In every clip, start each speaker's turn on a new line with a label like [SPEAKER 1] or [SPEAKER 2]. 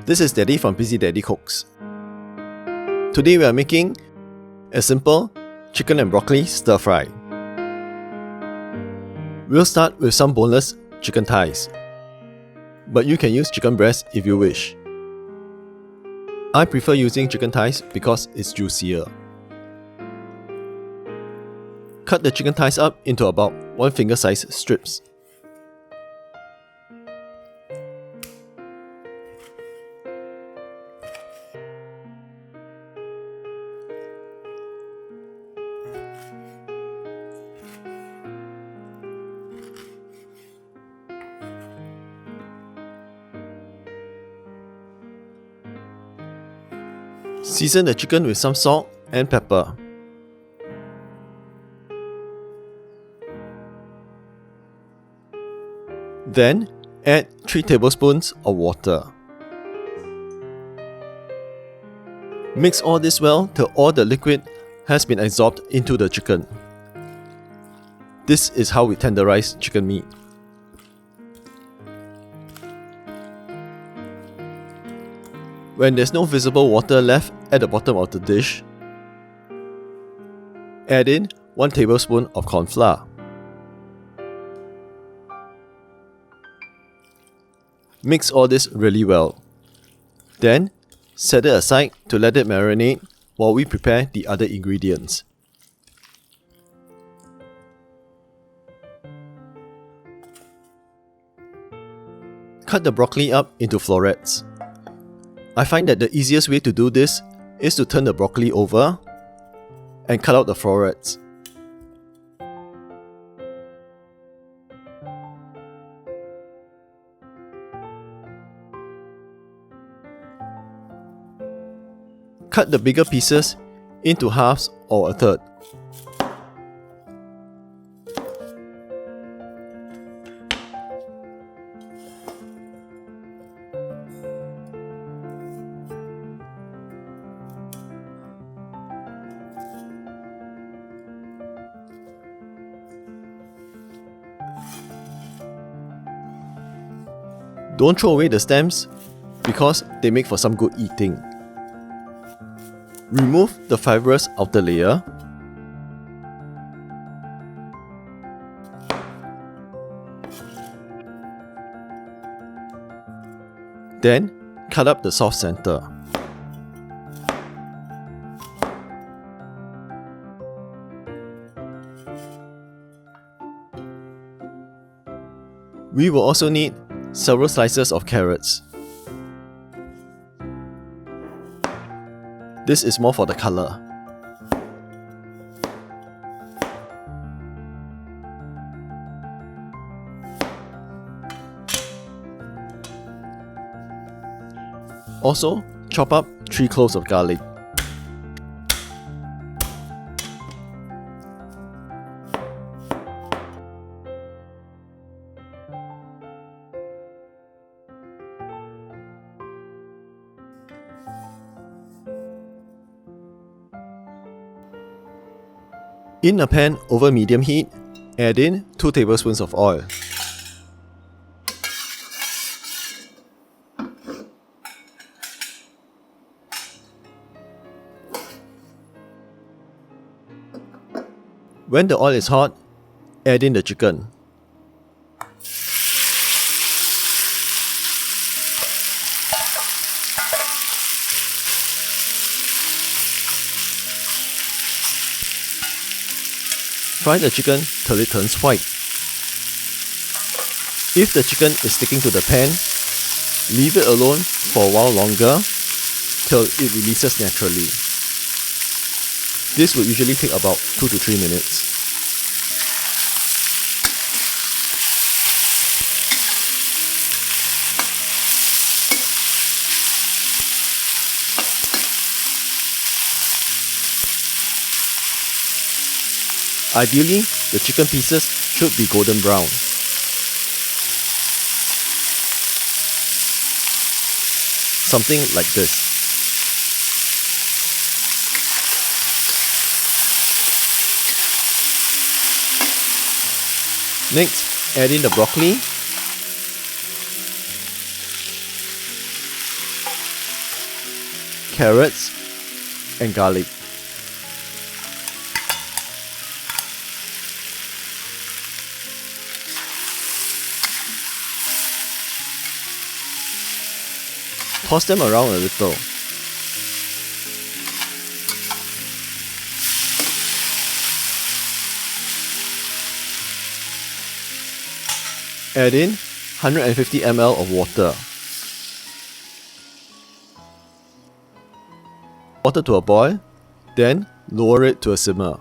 [SPEAKER 1] This is Daddy from Busy Daddy Cooks. Today we are making a simple chicken and broccoli stir fry. We'll start with some boneless chicken thighs, but you can use chicken breast if you wish. I prefer using chicken thighs because it's juicier. Cut the chicken thighs up into about 1 finger size strips. Season the chicken with some salt and pepper. Then add 3 tablespoons of water. Mix all this well till all the liquid has been absorbed into the chicken. This is how we tenderize chicken meat. When there's no visible water left at the bottom of the dish, add in 1 tablespoon of cornflour. Mix all this really well. Then, set it aside to let it marinate while we prepare the other ingredients. Cut the broccoli up into florets. I find that the easiest way to do this is to turn the broccoli over and cut out the florets. Cut the bigger pieces into halves or a third. Don't throw away the stems because they make for some good eating. Remove the fibrous outer layer. Then cut up the soft center. We will also need several slices of carrots. This is more for the color. Also, chop up 3 cloves of garlic. In a pan over medium heat, add in 2 tablespoons of oil. When the oil is hot, add in the chicken. Fry the chicken till it turns white. If the chicken is sticking to the pan, leave it alone for a while longer till it releases naturally. This will usually take about 2 to 3 minutes. Ideally, the chicken pieces should be golden brown. Something like this. Next, add in the broccoli carrots, and garlic. Toss them around a little. Add in 150 ml of water. Water to a boil, then lower it to a simmer.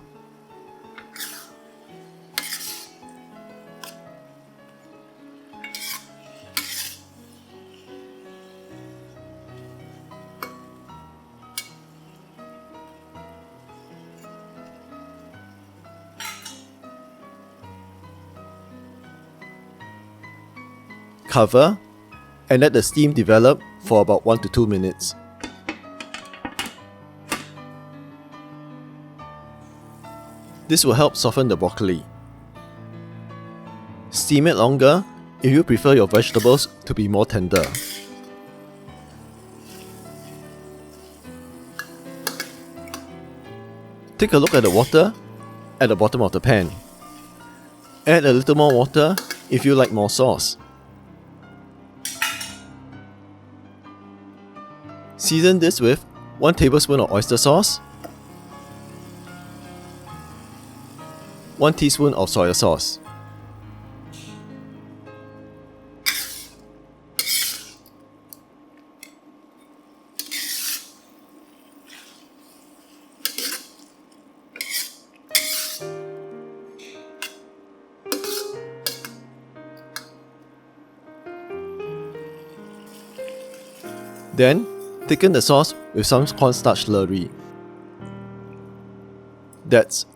[SPEAKER 1] Cover and let the steam develop for about 1 to 2 minutes. This will help soften the broccoli. Steam it longer if you prefer your vegetables to be more tender. Take a look at the water at the bottom of the pan. Add a little more water if you like more sauce. Season this with 1 tablespoon of oyster sauce, 1 teaspoon of soy sauce. Then, thicken the sauce with some cornstarch slurry. That's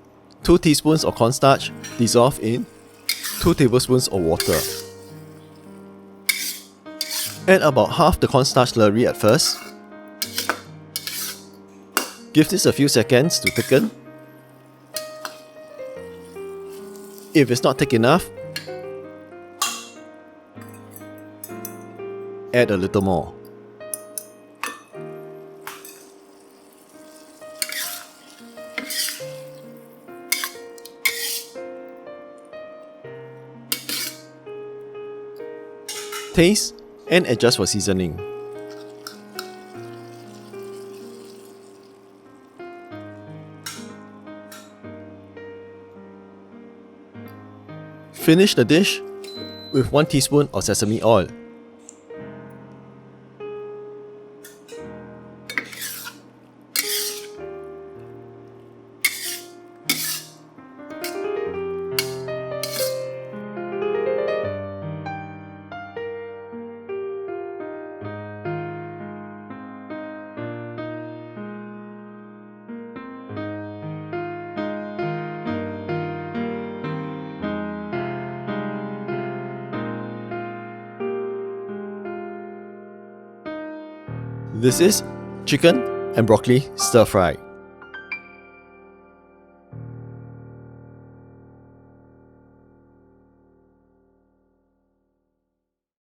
[SPEAKER 1] 2 teaspoons of cornstarch dissolved in 2 tablespoons of water. Add about half the cornstarch slurry at first. Give this a few seconds to thicken. If it's not thick enough, add a little more. Taste and adjust for seasoning. Finish the dish with 1 teaspoon of sesame oil. This is chicken and broccoli stir fry.